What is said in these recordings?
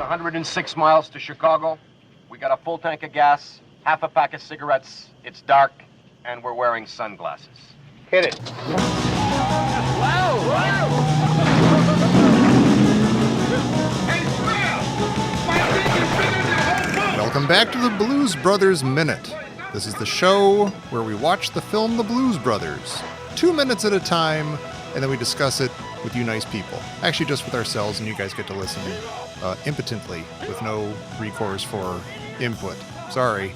106 miles to Chicago. We got a full tank of gas, half a pack of cigarettes. It's dark, and we're wearing sunglasses. Hit it. Wow! Welcome back to the Blues Brothers Minute. This is the show where we watch the film The Blues Brothers, 2 minutes at a time, and then we discuss it with you nice people. Actually, just with ourselves, and you guys get to listen impotently with no recourse for input. Sorry.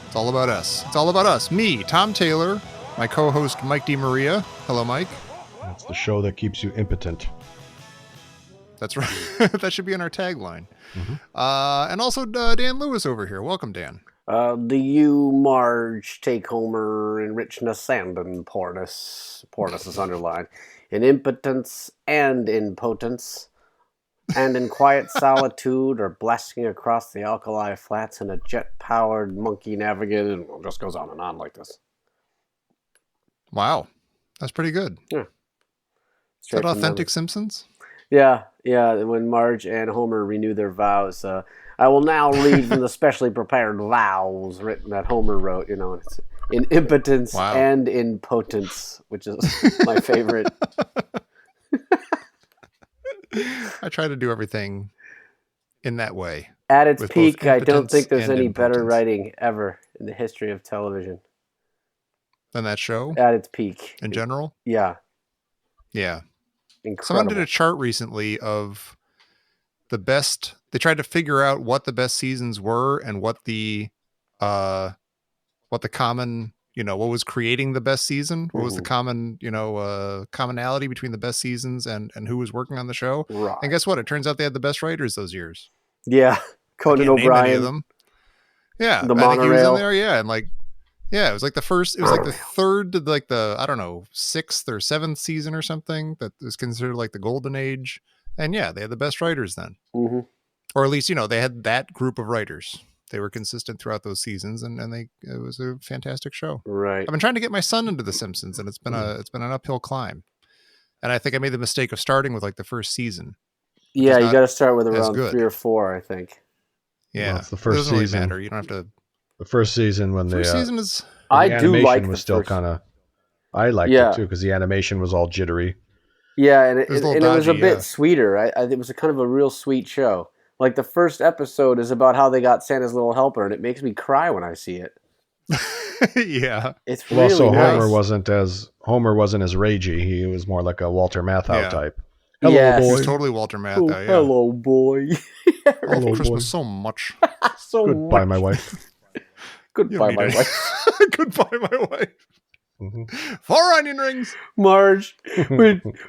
It's all about us. It's all about us. Me, Tom Taylor, my co-host Mike DeMaria. Hello, Mike. It's the show that keeps you impotent. That's right. That should be in our tagline. Mm-hmm. And also Dan Lewis over here. Welcome, Dan. Do you, Marge, take Homer in richness and in poorness? Poorness is underlined. In impotence and in potence, and in quiet solitude, or blasting across the alkali flats in a jet-powered monkey navigated, and it just goes on and on like this. Wow. That's pretty good. Yeah. Is that authentic Simpsons? Yeah. When Marge and Homer renew their vows, I will now read from the specially prepared vows written that Homer wrote. It's in impotence and in potence, which is my favorite. I try to do everything in that way. At its peak, I don't think there's any better writing ever in the history of television than that show. At its peak, in general. Yeah. Incredible. Someone did a chart recently of the best. They tried to figure out what the best seasons were and what the common, what was creating the best season. What was the common, commonality between the best seasons and who was working on the show. Right. And guess what? It turns out they had the best writers those years. Yeah. Conan O'Brien. Of them. Yeah. The I think he was monorail. in there. Yeah. And it was like the third to the 6th or 7th season or something that was considered like the golden age. And yeah, they had the best writers then. Mm-hmm. Or at least, they had that group of writers. They were consistent throughout those seasons and it was a fantastic show. Right. I've been trying to get my son into The Simpsons and it's been an uphill climb. And I think I made the mistake of starting with the first season. Yeah, you got to start with around 3 or 4, I think. Yeah. Well, it's the first season. It doesn't season. really matter. You don't have to. The first season when the season is. I do like was still kind of. I liked it too because the animation was all jittery. Yeah, and it was a bit yeah. sweeter. It was a kind of a real sweet show. Like the first episode is about how they got Santa's little helper, and it makes me cry when I see it. Yeah, it's really also nice. Homer wasn't as ragey. He was more like a Walter Matthau type. Hello, yes. boy. He's totally Walter Matthau. Yeah. Hello, boy. Hello, Christmas so much. Goodbye, my wife. Goodbye, my wife. Goodbye, my wife. Mm-hmm. 4 onion rings. Marge,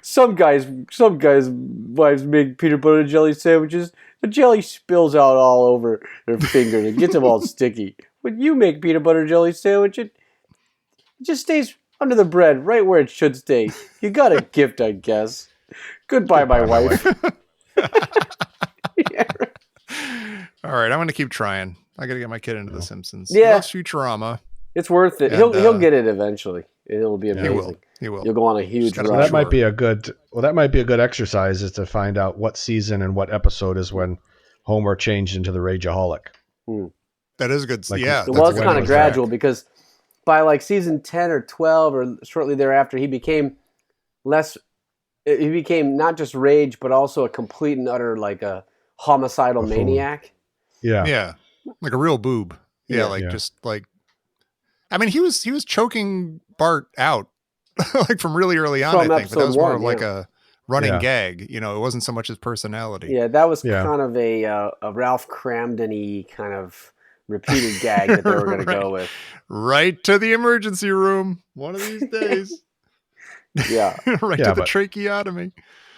some guys' wives make peanut butter and jelly sandwiches. The jelly spills out all over their fingers and gets them all sticky. When you make peanut butter and jelly sandwich, it just stays under the bread, right where it should stay. You got a gift, I guess. Goodbye, my wife. Yeah. All right, I'm going to keep trying. I got to get my kid into The Simpsons. Yeah. That's Futurama. It's worth it. And, he'll get it eventually. It'll be amazing. He will. You'll go on a huge rush. That might be a good exercise is to find out what season and what episode is when Homer changed into the Rageaholic. That is good. Like, yeah. Well, it's kind of gradual because by season 10 or 12 or shortly thereafter, he became not just rage, but also a complete and utter a homicidal maniac. Yeah. Yeah. Like a real boob. Yeah. I mean, he was choking Bart out from really early on, From I think. But that was more of episode 1, a running gag. It wasn't so much his personality. Yeah, that was kind of a Ralph Cramden-y kind of repeated gag that they were going to go with. Right to the emergency room one of these days. Yeah. To the tracheotomy.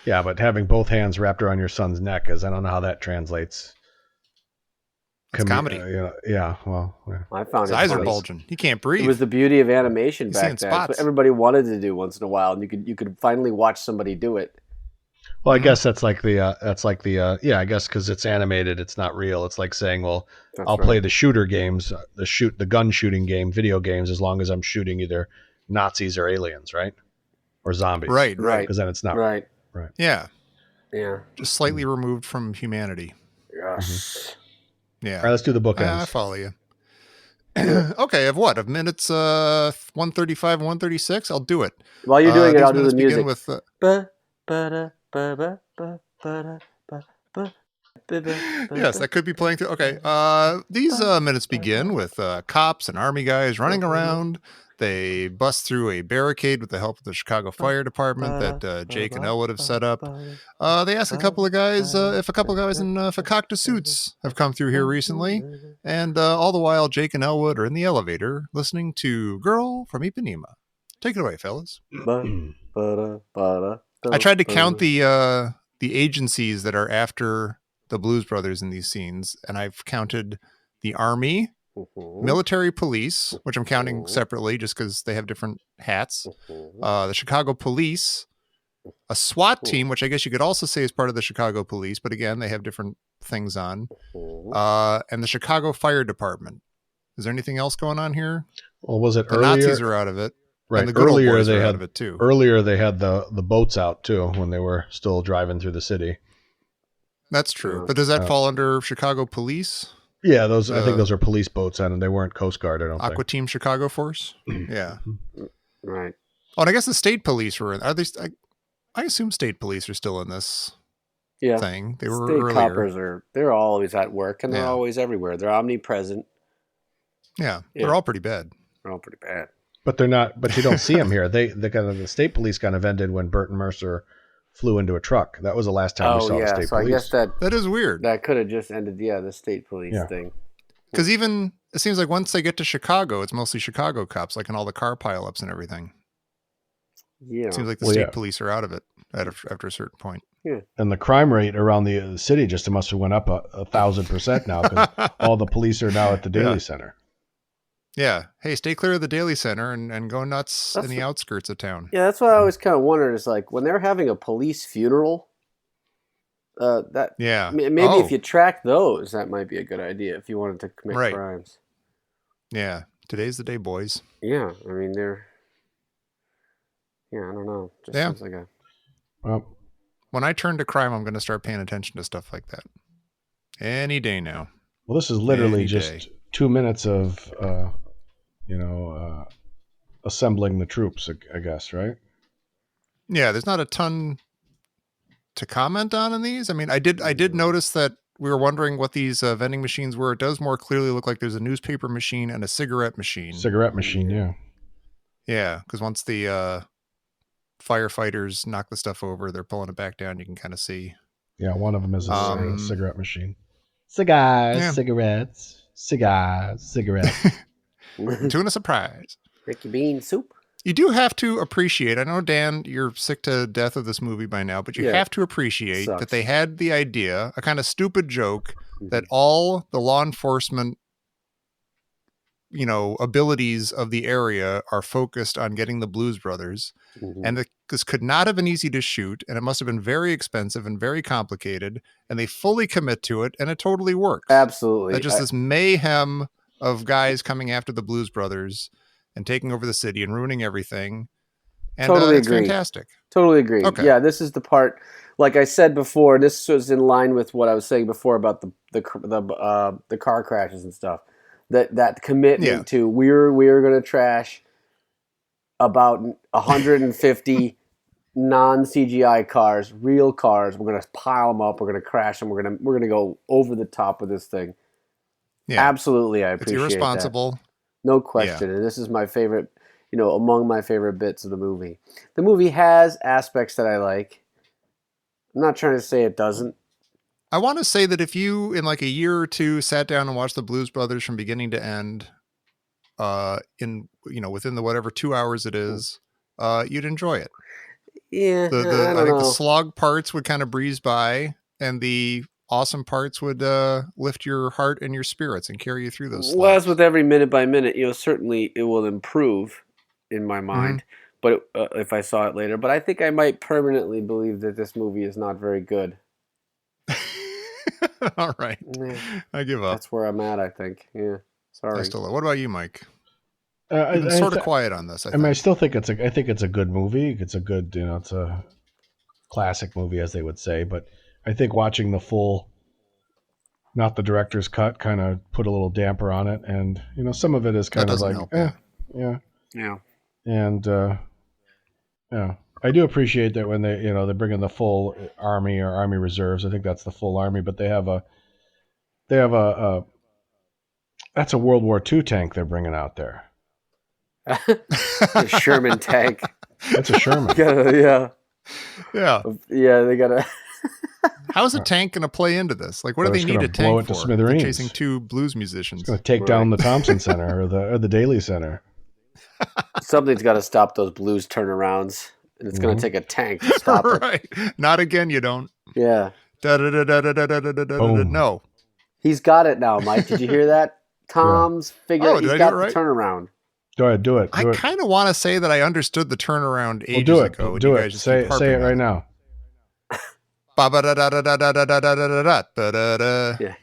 Yeah, but having both hands wrapped around your son's neck I don't know how that translates. It's comedy. Yeah. I found his it eyes funny. are bulging. He can't breathe. It was the beauty of animation He's back seeing then. spots. But everybody wanted to do once in a while, and you could finally watch somebody do it. Well, I guess that's like I guess because it's animated, it's not real. It's like saying, well, I'll play the shooter games, the gun shooting game, video games, as long as I'm shooting either Nazis or aliens, right? Or zombies. Right. Because then it's not. Right. Yeah. Yeah. Just slightly removed from humanity. Yes. Yeah. All right, let's do the bookends. I follow you. Okay, of what? Of minutes 135 and 136? I'll do it. While you're doing it, These I'll do the minutes begin music. with yes, that could be playing through. Okay, these minutes begin with cops and army guys running around. They bust through a barricade with the help of the Chicago Fire Department that Jake and Elwood have set up. They ask a couple of guys if a couple of guys in fakakta suits have come through here recently. And all the while, Jake and Elwood are in the elevator listening to Girl from Ipanema. Take it away, fellas. I tried to count the agencies that are after the Blues Brothers in these scenes, and I've counted the Army, military police, which I'm counting separately just because they have different hats, the Chicago Police, a SWAT team, which I guess you could also say is part of the Chicago Police, but again, they have different things on, and the Chicago Fire Department. Is there anything else going on here? Well, was it the earlier? Nazis are out of it. Right. And the good Earlier old boys they are had out of it too. Earlier they had the boats out too when they were still driving through the city. That's true. But does that fall under Chicago Police? Yeah, I think those are police boats, and they weren't Coast Guard. I don't think. Aqua Team Chicago Force. Yeah. Right. Oh, and I guess the state police were in. Are they? I assume state police are still in this thing. They were state earlier. Coppers they're always at work, and they're always everywhere. They're omnipresent. Yeah, they're all pretty bad. They're all pretty bad. But they're not. But you don't see them here. The state police kind of ended when Burton Mercer flew into a truck. That was the last time we saw the state police. I guess that is weird. That could have just ended. Yeah, the state police thing. Because even it seems like once they get to Chicago, it's mostly Chicago cops, like in all the car pileups and everything. Yeah, it seems like the state police are out of it after a certain point. Yeah, and the crime rate around the city just must have went up 1,000% now because all the police are now at the Daily Center. Yeah. Hey, stay clear of the Daily Center and go nuts in the outskirts of town. Yeah, that's what I always kind of wondered is like when they're having a police funeral. Maybe if you track those, that might be a good idea if you wanted to commit crimes. Yeah, today's the day, boys. Yeah, I mean they're. Yeah, I don't know. Just seems like a. Well, when I turn to crime, I'm going to start paying attention to stuff like that. Any day now. Well, this is literally just 2 minutes of, assembling the troops, I guess, right? Yeah, there's not a ton to comment on in these. I mean, I did notice that we were wondering what these vending machines were. It does more clearly look like there's a newspaper machine and a cigarette machine. Yeah. Yeah, because once the firefighters knock the stuff over, they're pulling it back down. You can kind of see. Yeah, one of them is a cigarette machine. Cigars, cigarettes, cigarettes. Tuna surprise. Ricky bean soup. You do have to appreciate, I know, Dan, you're sick to death of this movie by now, but you have to appreciate that they had the idea, a kind of stupid joke, that all the law enforcement, abilities of the area are focused on getting the Blues Brothers. And this could not have been easy to shoot, and it must have been very expensive and very complicated, and they fully commit to it, and it totally works. Absolutely. Just this mayhem of guys coming after the Blues Brothers and taking over the city and ruining everything. And totally it's agree. Fantastic. Totally agree. Okay. Yeah, this is the part, like I said before, this was in line with what I was saying before about the car crashes and stuff. That commitment to we're going to trash about 150 non-CGI cars, real cars. We're going to pile them up. We're going to crash them. We're going to go over the top with this thing. Yeah, absolutely. I appreciate it's irresponsible. That. No question. Yeah. And this is my favorite, among my favorite bits of the movie. The movie has aspects that I like. I'm not trying to say it doesn't. I want to say that if you, in like a year or two, sat down and watched the Blues Brothers from beginning to end, within the whatever 2 hours it is, you'd enjoy it. Yeah, I think the slog parts would kind of breeze by, and the awesome parts would lift your heart and your spirits and carry you through those. Well, as with every minute by minute, certainly it will improve in my mind. But if I saw it later, but I think I might permanently believe that this movie is not very good. All right, I give up. That's where I'm at. I think. Yeah, sorry. What about you, Mike? You've been sort of quiet on this. I still think it's a good movie. It's a good, it's a classic movie, as they would say. But I think watching the full not the director's cut, kind of put a little damper on it, and some of it is kind of like, help, yeah. Yeah. And I do appreciate that when they bring in the full army or army reserves. I think that's the full army, but they have a that's a World War II tank they're bringing out there. The Sherman tank. That's a Sherman. Yeah. Yeah. They gotta. How's a tank going to play into this? Like, what do they need a blow tank it to for? They're smithereens. chasing two blues musicians. It's going to take down the Thompson Center or the Daly Center. Something's got to stop those blues turnarounds, and it's going to take a tank to stop it. Right. Not again, you don't. Yeah. No. He's got it now, Mike. Did you hear that? Tom's figured he's got the turnaround. Go ahead, do it. I kind of want to say that I understood the turnaround ages do it. ago. Do it. Say it right now. Yeah,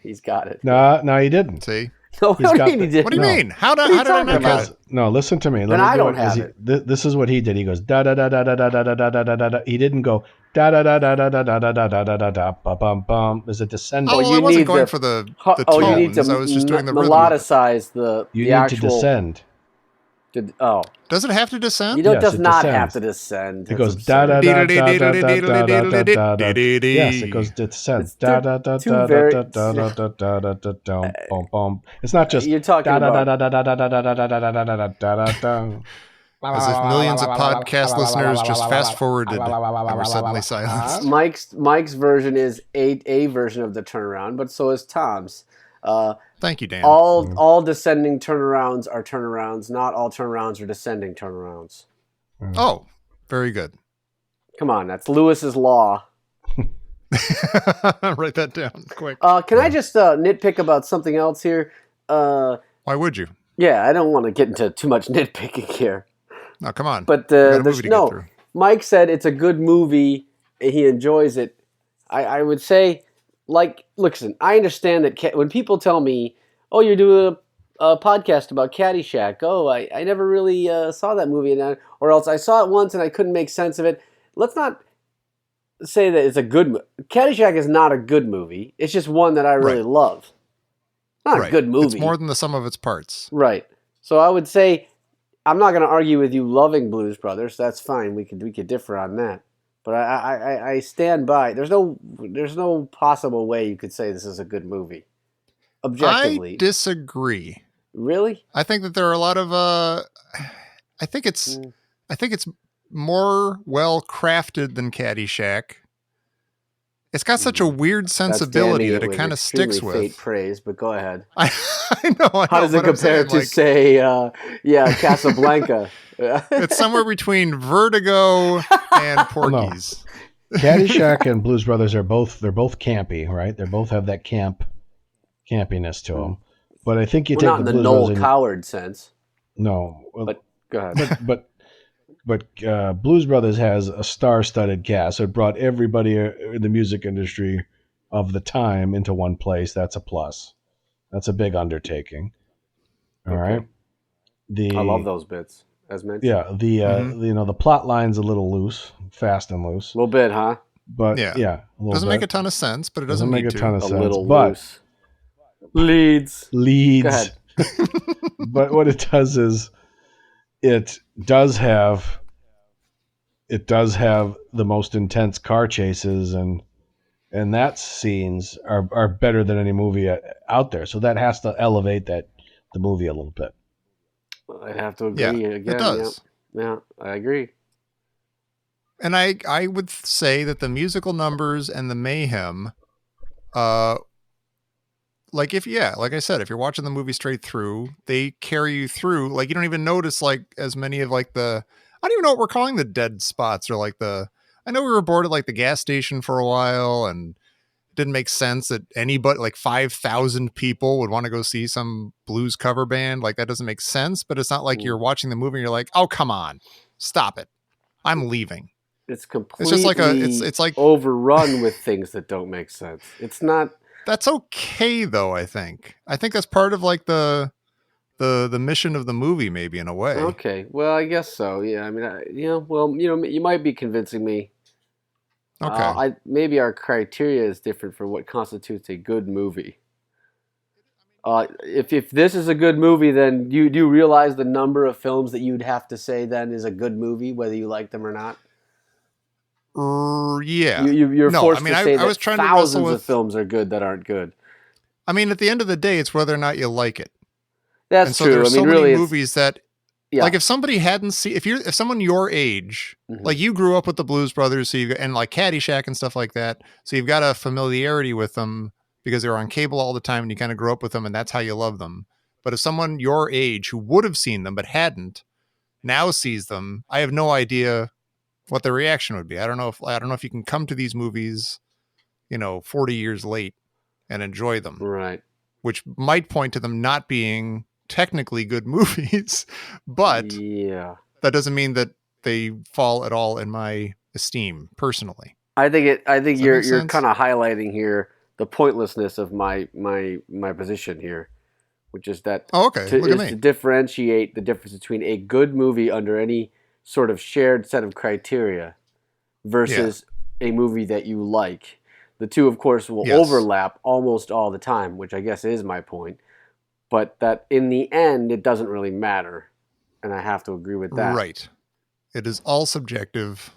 he's got it. No, he didn't. See? No, what do you mean he didn't? What do you mean? How did I not get it? No, listen to me. Then I don't have it. This is what he did. He goes da da da da da da da da da da da da. He didn't go da da da da da da da da da da da da da ba bum bum. Is it descending? Oh, I wasn't going for the tones. You need to I was just doing the rhythm. melodicize the You actual. need to descend. Does it have to descend? You know, Yes, it does it not descends. have to descend. It goes da da da da da da da da da da. Yes, it goes descend. Da da da da da da da da da da da. Bum bum. It's not just You're talking da da da about da da da da da da da da da da da. As if millions of podcast listeners just fast forwarded and were suddenly silenced. Mike's version is a version of the turnaround, but so is Tom's. Thank you, Dan. All descending turnarounds are turnarounds. Not all turnarounds are descending turnarounds. Oh, very good. Come on, that's Lewis's law. Write that down quick. Can I just nitpick about something else here? Why would you? Yeah, I don't want to get into too much nitpicking here. No, come on. But there's no. Mike said it's a good movie. He enjoys it. I would say, listen, I understand that when people tell me, "Oh, you're doing a podcast about Caddyshack," oh, I never really saw that movie, or else I saw it once and I couldn't make sense of it. Let's not say that it's a good movie. Caddyshack is not a good movie. It's just one that I really love. Not a good movie. It's more than the sum of its parts. Right. So I would say, I'm not going to argue with you loving Blues Brothers. That's fine. We could differ on that. But I stand by. There's no possible way you could say this is a good movie. Objectively. I disagree. Really? I think that there are a lot of I think it's more well crafted than Caddyshack. It's got such a weird sensibility that it kind of sticks with. Faint praise, but go ahead. I know. How does it compare to, say, Casablanca? It's somewhere between Vertigo and Porky's. No. Caddyshack and Blues Brothers they're both campy, right? They both have that campiness to them. But I think you take not the in the Blues Noel Coward sense. No, but go ahead. But Blues Brothers has a star-studded cast. It brought everybody in the music industry of the time into one place. That's a plus. That's a big undertaking. All right. I love those bits, as mentioned. Yeah. The plot line's a little loose, fast and loose. A little bit, huh? But yeah, doesn't make a ton of sense, but it doesn't make need a ton of to. sense. A little but loose. Leads. Go ahead. But what it does is it does have the most intense car chases and that scenes are better than any movie out there. So that has to elevate the movie a little bit. I'd have to agree again. It does. Yeah, I agree. And I would say that the musical numbers and the mayhem, like I said, if you're watching the movie straight through, they carry you through. Like you don't even notice as many of I don't even know what we're calling the dead spots or I know we were bored at the gas station for a while and it didn't make sense that anybody 5,000 people would want to go see some blues cover band. That doesn't make sense, but it's not like you're watching the movie and you're like, oh, come on, stop it. I'm leaving. It's completely it's like overrun with things that don't make sense. It's not. That's okay though. I think that's part of the mission of the movie, maybe in a way. Okay, well, I guess so. Yeah, I mean, you might be convincing me. Okay, maybe our criteria is different for what constitutes a good movie. If this is a good movie, then do you realize the number of films that you'd have to say then is a good movie, whether you like them or not? Yeah. You're forced to say I that was trying thousands to wrestle with of films are good that aren't good. I mean, at the end of the day, it's whether or not you like it. That's and so true. There's so really, many movies that, yeah. like, if somebody hadn't seen, if someone your age, like you grew up with the Blues Brothers, so and like Caddyshack and stuff like that, so you've got a familiarity with them because they were on cable all the time, and you kind of grew up with them, and that's how you love them. But if someone your age who would have seen them but hadn't now sees them, I have no idea what the reaction would be. I don't know if you can come to these movies, 40 years late and enjoy them. Right. Which might point to them not being technically good movies, but that doesn't mean that they fall at all in my esteem personally. I think you're kind of highlighting here the pointlessness of my position here, which is that to differentiate the difference between a good movie under any sort of shared set of criteria versus a movie that you like. The two, of course, will overlap almost all the time, which I guess is my point. But that in the end, it doesn't really matter. And I have to agree with that. Right. It is all subjective,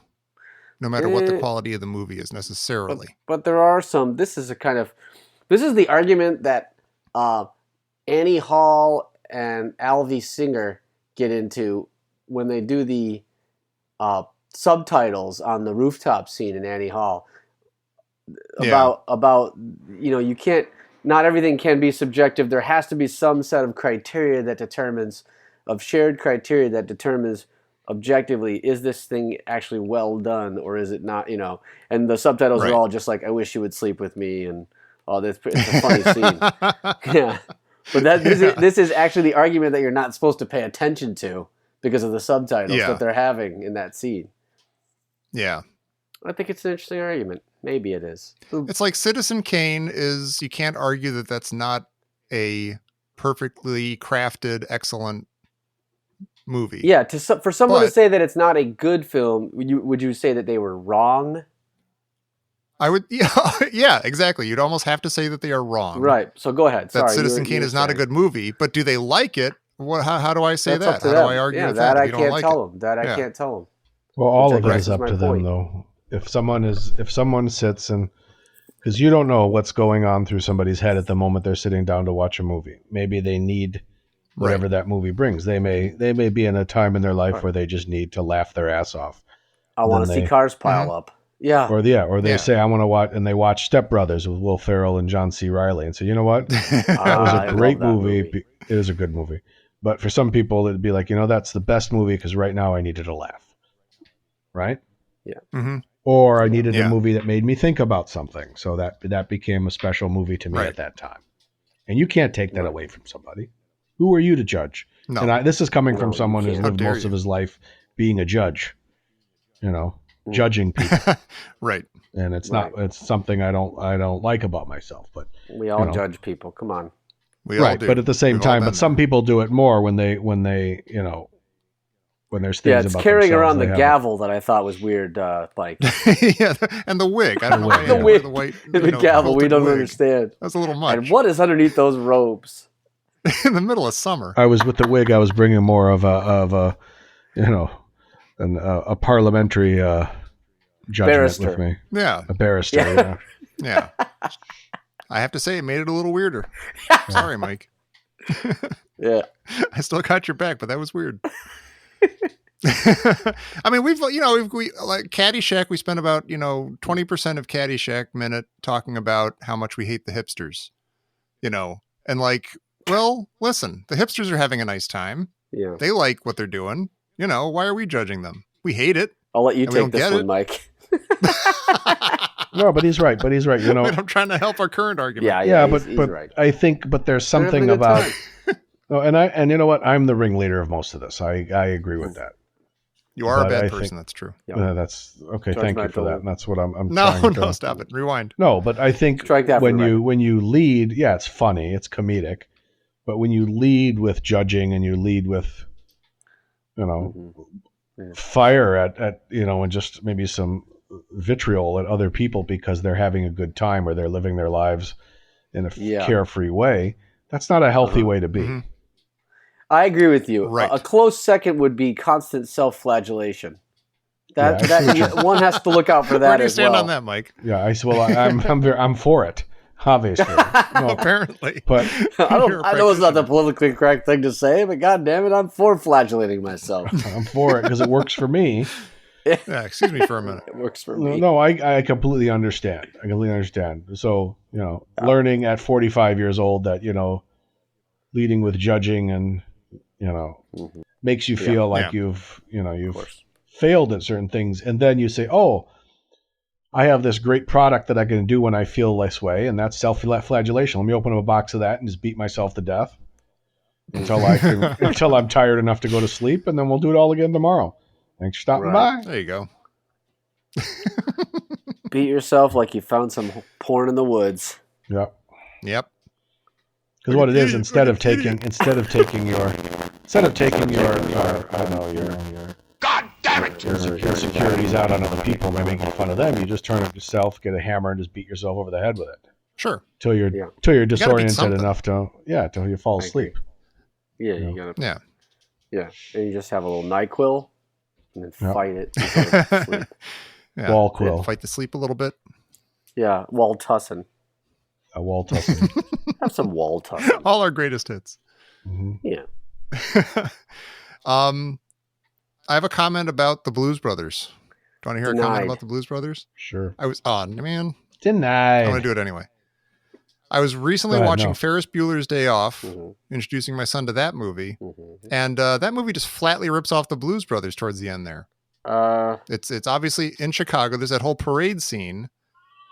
no matter what the quality of the movie is necessarily. But there are some, this is the argument that Annie Hall and Alvy Singer get into when they do the subtitles on the rooftop scene in Annie Hall. About you can't, not everything can be subjective. There has to be some set of criteria shared criteria that determines objectively, is this thing actually well done or is it not, and the subtitles are all just like, I wish you would sleep with me, and it's a funny scene. Yeah. But this is actually the argument that you're not supposed to pay attention to because of the subtitles that they're having in that scene. Yeah. I think it's an interesting argument. Maybe it is. It's like Citizen Kane you can't argue that that's not a perfectly crafted, excellent movie. Yeah, for someone to say that it's not a good film, would you say that they were wrong? I would, yeah, exactly. You'd almost have to say that they are wrong. Right, so go ahead. That Citizen Kane is not a good movie, but do they like it? How do I say that? How do I argue with that? I can't tell them. I can't tell them. Well, all of it is up to them, though. If someone sits and, because you don't know what's going on through somebody's head at the moment they're sitting down to watch a movie. Maybe they need whatever that movie brings. They may be in a time in their life where they just need to laugh their ass off. I want to see cars pile up. Yeah. Or they say, I want to watch, and they watch Step Brothers with Will Ferrell and John C. Reilly, and say, you know what? That was a great movie. It is a good movie. But for some people, it'd be like, that's the best movie because right now I needed a laugh. Right? Yeah. Mm-hmm. Or I needed a movie that made me think about something. So that became a special movie to me at that time. And you can't take that away from somebody. Who are you to judge? No. And this is coming from someone who's lived most of his life being a judge, judging people. Right. And it's something I don't like about myself, but we all judge people. Come on. We all do. But at the same time, some people do it more when when there's things it's carrying around the gavel that I thought was weird, like and the wig. I don't know the wig, the white, the gavel. We don't understand. That's a little much. And what is underneath those robes? In the middle of summer. I was with the wig. I was bringing more of a parliamentary judgment barrister with me. Yeah, a barrister. Yeah. I have to say, it made it a little weirder. Sorry, Mike. Yeah, I still got your back, but that was weird. I mean, we like Caddyshack. We spent about 20% of Caddyshack minute talking about how much we hate the hipsters, and like, well, listen, the hipsters are having a nice time. Yeah, they like what they're doing. Why are we judging them? We hate it. I'll let you take this one, Mike. No, but he's right. I'm trying to help our current argument. Yeah, but right. I think, but there's something about. No, and you know what? I'm the ringleader of most of this. I agree with that. You are a bad person. That's true. That's okay. Thank you for that. And that's what I'm. No, stop it. Rewind. No, but I think when you lead, it's funny, it's comedic, but when you lead with judging and you lead with, fire at and just maybe some vitriol at other people because they're having a good time or they're living their lives in a carefree way, That's not a healthy way to be. Mm-hmm. I agree with you. Right. A close second would be constant self-flagellation. Yeah, I see what One has to look out for that. Where do you as stand well. on that, Mike? Yeah, I'm for it, obviously. No, Apparently. but I You're a know it's not the practitioner. politically correct thing to say, but God damn it, I'm for flagellating myself. I'm for it because it works for me. Yeah, excuse me for a minute. It works for me. No, I completely understand. So, learning at 45 years old that, leading with judging and, makes you feel like you've failed at certain things. And then you say, oh, I have this great product that I can do when I feel this way. And that's self-flagellation. Let me open up a box of that and just beat myself to death until I'm tired enough to go to sleep. And then we'll do it all again tomorrow. Thanks for stopping by. There you go. Beat yourself like you found some porn in the woods. Yep. Yep. Because what it is, instead of taking your God damn it! insecurities out on other people by making fun of them, you just turn it yourself, get a hammer, and just beat yourself over the head with it Sure. till you're beat disoriented something. enough till you fall asleep. Yeah, you gotta. Yeah. Yeah, and you just have a little NyQuil and then Yep. fight it. Until you sleep. Yeah. Wall quill, Fight to sleep a little bit. Yeah, Wall-Tussin. a wall tussin. Have some Wall-Tussin. All our greatest hits. Mm-hmm. Yeah. I have a comment about the Blues Brothers. Do you want to hear a comment Denied. about the Blues Brothers? Sure. I was on, man. Denied. I'm going to do it anyway. I was recently Go ahead, watching no. Ferris Bueller's Day Off, Mhm. introducing my son to that movie. Mhm. And that movie just flatly rips off the Blues Brothers towards the end there. It's obviously in Chicago. There's that whole parade scene,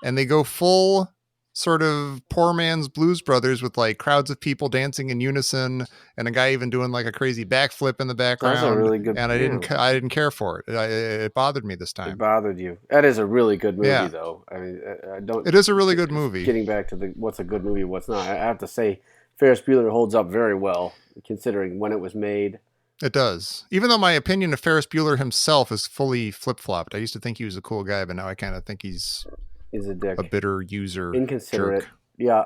and they go full sort of poor man's Blues Brothers with like crowds of people dancing in unison, and a guy even doing like a crazy backflip in the background. That's a really good. And I didn't care for it. It bothered me this It time. bothered you. That is a really good movie, Yeah. though. I mean, I don't. It is a really good movie. Getting back to what's a good movie, what's not. I have to say, Ferris Bueller holds up very well, considering when it was made. It does. Even though my opinion of Ferris Bueller himself is fully flip-flopped. I used to think he was a cool guy, but now I kind of think he's Is a dick. a bitter user. Inconsiderate. Jerk. Yeah.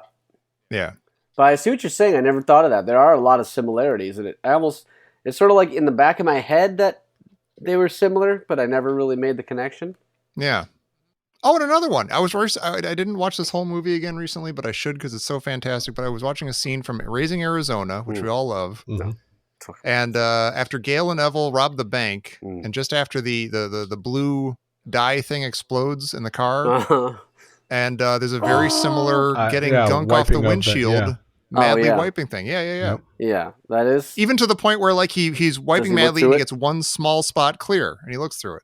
Yeah. But I see what you're saying. I never thought of that. There are a lot of similarities, and it's sort of like in the back of my head that they were similar, but I never really made the connection. Yeah. Oh, and another one. I didn't watch this whole movie again recently, but I should because it's so fantastic. But I was watching a scene from Raising Arizona, which we all love. Mhm. And after Gail and Neville rob the bank, and just after the blue dye thing explodes in the car, and there's a very similar getting gunk off the wiping of windshield, madly yeah. wiping thing. Yeah. Yep. Yeah, that is. Even to the point where like he's wiping he look madly through and he it? gets one small spot clear, and he looks through it.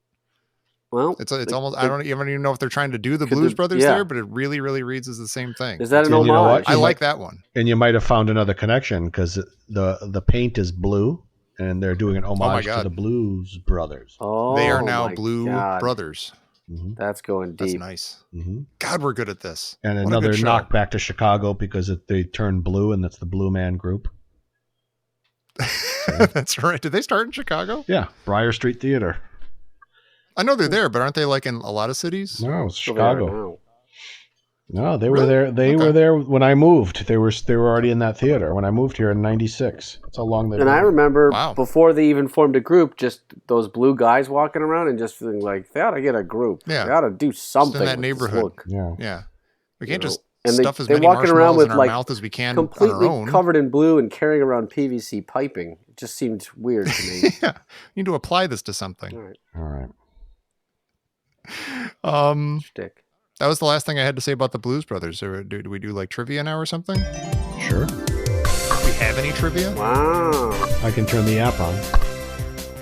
Well, It's almost I don't even know if they're trying to do the Could Blues the- Brothers yeah. there, but it really reads as the same thing. is that an And you know homage? what? I like that one. And you might have found another connection because the paint is blue, and they're doing an homage to God. the Blues Brothers. Oh, They are now my Blue God. Brothers. Mm-hmm. That's going That's deep. nice. Mm-hmm. God, we're good at this. And What a another good show. knock back to Chicago because they turned blue, and that's the Blue Man Group. That's right. Did they start in Chicago? Yeah, Briar Street Theater. I know they're there, but aren't they like in a lot of cities? No, it's Still there Chicago. now. No, they Really? were there. They Okay. were there when I moved. They were already in that theater when I moved here in '96. That's how long they've And been. I remember Wow. before they even formed a group, just those blue guys walking around and just feeling like they ought to get a group. Yeah. They ought to do something that with this neighborhood. look. Yeah. Yeah. We can't You know, just and stuff as they're many walking around marshmallows with, in our like, mouth as we can on Completely our own. covered in blue and carrying around PVC piping. It just seemed weird to me. Yeah. You need to apply this to something. All right, All right. shtick. That was the last thing I had to say about the Blues Brothers. Or do we do like trivia now or something? Sure. Do we have any trivia? Wow. I can turn the app on.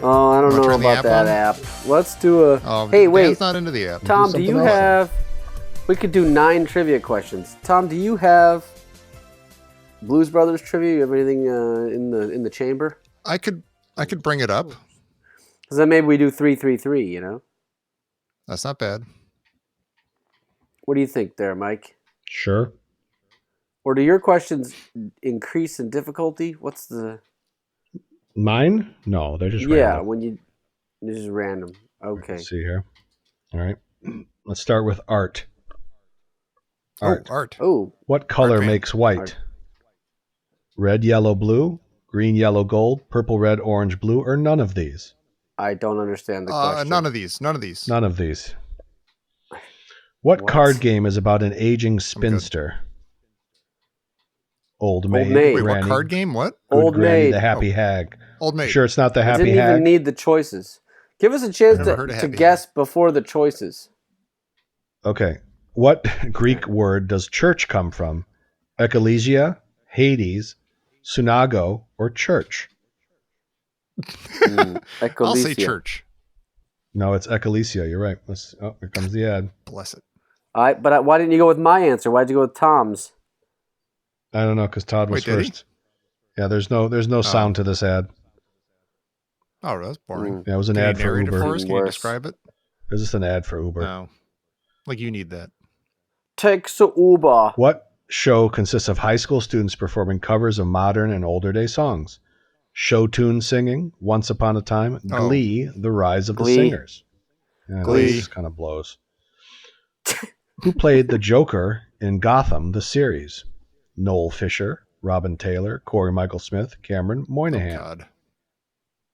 Oh, I don't Wanna know turn the about app that on? app. Let's do a. Oh, Hey, Dan's wait. not into the app. Tom, do something you else. have? We could do 9 trivia questions. Tom, do you have Blues Brothers trivia? You have anything in the chamber? I could bring it up. Because then maybe we do 3-3-3. You know. That's not bad. What do you think there, Mike? Sure. Or do your questions increase in difficulty? What's the? Mine? No, they're just Yeah, random. when you this is random. Okay. Let's see here. All right. Let's start with art. Art. Oh, art. Oh, What color Art fan. makes white? Art. Red, yellow, blue, green, yellow, gold, purple, red, orange, blue, or none of these? I don't understand the question. None of these. None of these. What card game is about an aging spinster? Old Maid. Maid. Wait, Granny, what card game? What? Good Old Granny, Maid. the Happy Hag. Old Maid. Sure, it's not the I Happy didn't Hag. even need the choices. Give us a chance Never heard of to Happy guess Hag. before the choices. Okay. What Greek word does church come from? Ecclesia, Hades, Sunago, or church? I'll say church. No, it's Ecclesia. You're right. Here comes the ad. Bless it. But why didn't you go with my answer? Why did you go with Tom's? I don't know because Todd was Wait, did he? first. Yeah, there's no sound to this ad. Oh, that's boring. Yeah, it was an Can ad you for narrate it Uber. for us? Can you Worse. describe it? It was just an ad for Uber. No. Like you need that. Takes a Uber. What show consists of high school students performing covers of modern and older day songs? Show tune singing, Once Upon a Time, Glee, The Rise of the Singers. Yeah, Glee. This kind of blows. Who played the Joker in Gotham, the series? Noel Fisher, Robin Taylor, Corey Michael Smith, Cameron Moynihan. Oh, God. I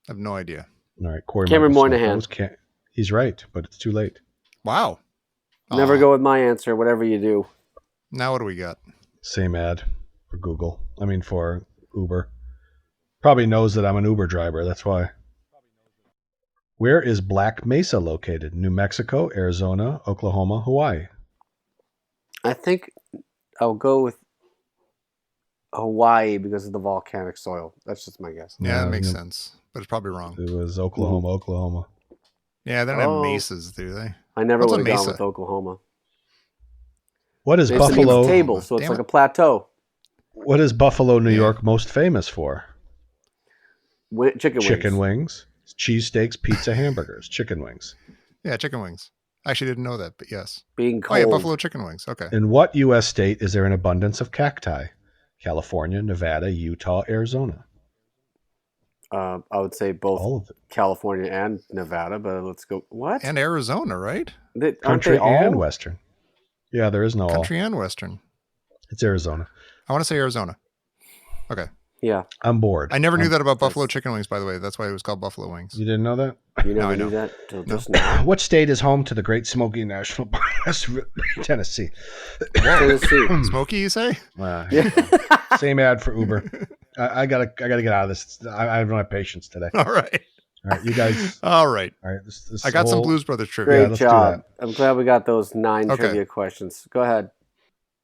have no idea. All right, Corey Cameron Michael Moynihan. Smith he's right, but it's too late. Wow. Never go with my answer, whatever you do. Now what do we got? Same ad for for Uber. Probably knows that I'm an Uber driver. That's why. Where is Black Mesa located? New Mexico, Arizona, Oklahoma, Hawaii. I think I'll go with Hawaii because of the volcanic soil. That's just my guess. Yeah, that makes Yeah. sense. But it's probably wrong. It was Oklahoma. Yeah, they don't have mesas, do they? I never What's a would have gone mesa? with Oklahoma. What is Mesa Buffalo? means table, so it's Damn like it. a plateau. What is Buffalo, New Yeah. York most famous for? Chicken wings, cheesesteaks, pizza, hamburgers, chicken wings. Yeah, chicken wings. I actually didn't know that, but yes. Being Oh, cold. yeah, buffalo chicken wings. Okay. In what U.S. state is there an abundance of cacti? California, Nevada, Utah, Arizona. I would say both All of it. California and Nevada, but let's go. What? And Arizona, right? Aren't Country they all? and Western. Yeah, there is no all. Country and Western. It's Arizona. I want to say Arizona. Okay. Yeah, I'm bored. I never knew that about buffalo chicken wings, by the way. That's why it was called buffalo wings. You didn't know that? you No, I never knew know. that till just now. What state is home to the Great Smoky National Park? Tennessee. Tennessee. Smoky, you say? Yeah. Same ad for Uber. I gotta get out of this. I don't have patience today. All right. All right, you guys. All right. All right, this I got some whole- Blues Brothers trivia. Great let's do job. I'm glad we got those 9 Okay. trivia questions. Go ahead.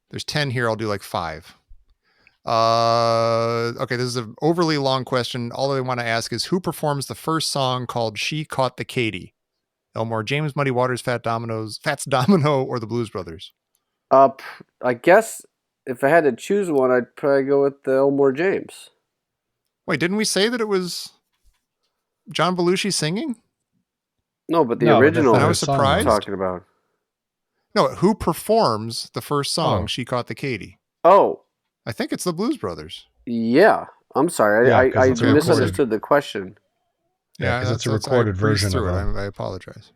There's 10 here. I'll do like 5. Okay, this is an overly long question. All I want to ask is who performs the first song called She Caught the Katy? Elmore James, Muddy Waters, Fats Domino, or the Blues Brothers? I guess if I had to choose one, I'd probably go with the Elmore James. Wait, didn't we say that it was John Belushi singing? No, but the No, but original And I that's was not a song. I'm surprised. talking about. No, who performs the first song, Oh. She Caught the Katy? Oh, I think it's the Blues Brothers. yeah. I'm sorry. Yeah, 'cause I it's a misunderstood the question. Yeah, 'cause it's a that's- recorded I breezed version through of it. I apologize.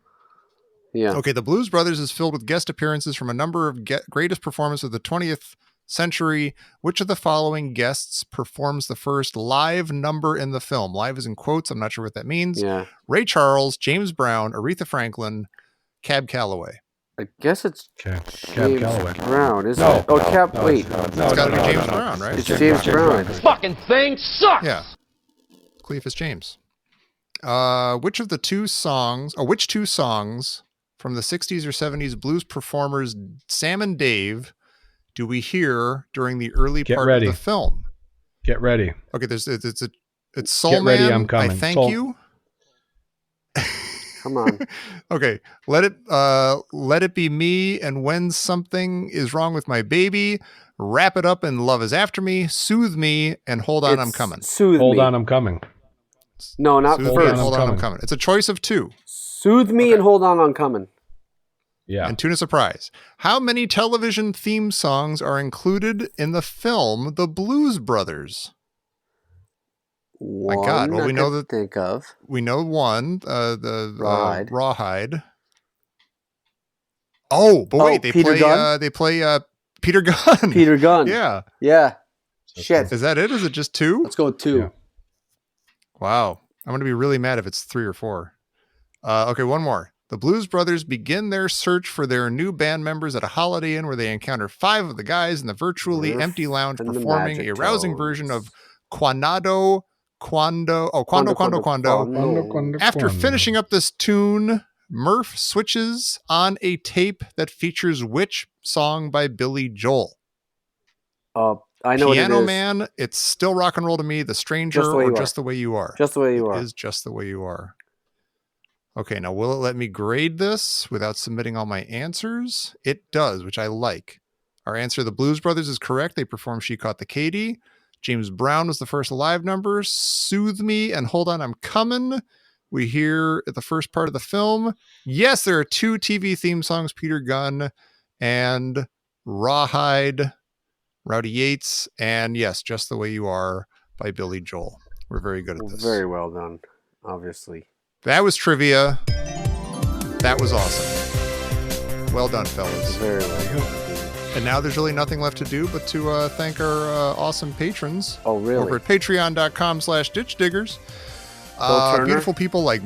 Yeah. Okay, the Blues Brothers is filled with guest appearances from a number of greatest performers of the 20th century. Which of the following guests performs the first live number in the film? Live is in quotes. I'm not sure what that means. Yeah. Ray Charles, James Brown, Aretha Franklin, Cab Calloway. I guess it's Okay. Cab James Calloway. Brown, isn't No, it? Oh, Cab. no, wait. it's not. It's got to be James Brown, right? It's James Brown. This fucking thing sucks. Yeah. Cleophas James. Which two songs from the 60s or 70s blues performers Sam and Dave do we hear during the early Get part ready. of the film? Get ready. Okay, it's Soul Get ready, Man, I'm coming. I Thank Soul- You. Come on. Okay, let it be me, and when something is wrong with my baby, wrap it up and love is after me, soothe me, and hold on, I'm It's coming. Soothe Hold me. on, I'm coming. No, not Soothe me first. and hold on, I'm coming. coming. It's a choice of 2. Soothe me Okay. and hold on, I'm coming. Yeah. And tuna surprise. How many television theme songs are included in the film The Blues Brothers? One God, well, I we know could that- think of. We know one, the Rawhide. Rawhide. Oh, but wait, Peter Gunn? they play Peter Gunn. Peter Gunn. Yeah. Yeah. Shit. Is that it? Is it just 2? Let's go with 2. Yeah. Wow. I'm going to be really mad if it's 3 or 4. Okay, one more. The Blues Brothers begin their search for their new band members at a Holiday Inn where they encounter 5 of the guys in the virtually empty lounge and the performing Magic a rousing Tones. version of Quando. After finishing up this tune, Murph switches on a tape that features which song by Billy Joel? I know Piano what it is. Man, It's Still Rock and Roll to Me, The Stranger, Just the Way or You Are. Just the Way You Are? Just the Way You Are. It is Just the Way You Are. Okay, now will it let me grade this without submitting all my answers? It does, which I like. Our answer, the Blues Brothers, is correct. They performed She Caught the Katy. James Brown was the first live number. Soothe Me and Hold On, I'm Coming. We hear at the first part of the film. Yes, there are 2 TV theme songs, Peter Gunn and Rawhide, Rowdy Yates, and yes, Just the Way You Are by Billy Joel. We're very good at this. Very well done, obviously. That was trivia. That was awesome. Well done, fellas. Very well. And now there's really nothing left to do but to thank our awesome patrons. Oh, really? Over at patreon.com/ditchdiggers. Bill Turner? Beautiful people like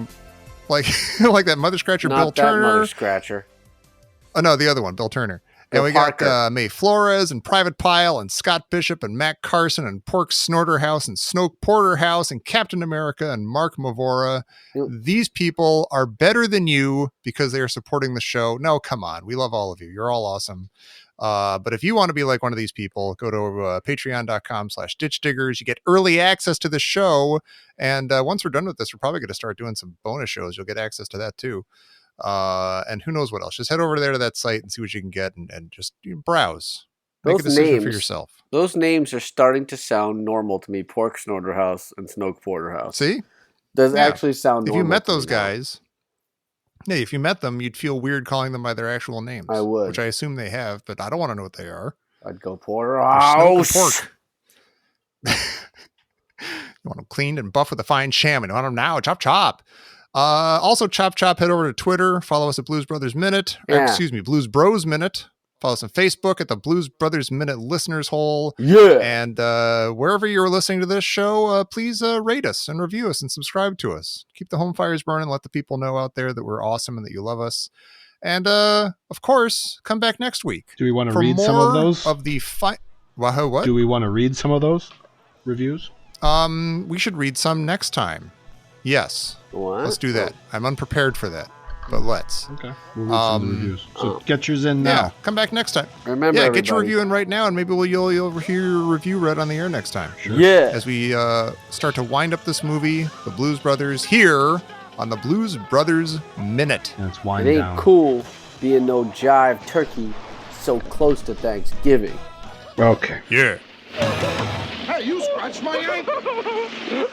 that Mother Scratcher, Not Bill that Turner. Mother Scratcher. Oh, no, the other one, Bill Turner. Bill And we Parker. got May Flores and Private Pile and Scott Bishop and Matt Carson and Pork Snorterhouse and Snoke Porterhouse and Captain America and Mark Mavora. Yep. These people are better than you because they are supporting the show. No, come on. We love all of you. You're all awesome. But if you want to be like one of these people, go to patreon.com/ditchdiggers. You get early access to the show. And once we're done with this, we're probably going to start doing some bonus shows. You'll get access to that too. And who knows what else. Just head over there to that site and see what you can get and just browse. Make a decision for yourself. Those names are starting to sound normal to me. Pork Snorterhouse and Snoke Porterhouse. See? Does Yeah. actually sound If normal. you met to me those now. guys, yeah, if you met them, you'd feel weird calling them by their actual names. I would. Which I assume they have, but I don't want to know what they are. I'd go They're Porterhouse. Snoke and pork. You want them cleaned and buffed with a fine shaman. You want them now. Chop, chop. Also, chop, chop. Head over to Twitter. Follow us at Blues Brothers Minute. Yeah. Blues Bros Minute. Follow us on Facebook at the Blues Brothers Minute Listeners Hole. Yeah. And wherever you're listening to this show, please rate us and review us and subscribe to us. Keep the home fires burning. Let the people know out there that we're awesome and that you love us. And of course, come back next week. Do we want to for read more some of those? Of the what? Do we want to read some of those reviews? We should read some next time. Yes. What? Let's do that. I'm unprepared for that, but let's. Okay. We'll read some of the reviews. So get yours in Yeah, now. come back next time. Remember, Yeah, get your everybody. review in right now, and maybe you'll hear your review read on the air next time. Sure. Yeah. As we start to wind up this movie, The Blues Brothers, here on the Blues Brothers Minute. And it's It wind ain't down. cool being no jive turkey so close to Thanksgiving. Okay. Yeah. Hey, you scratched my ankle!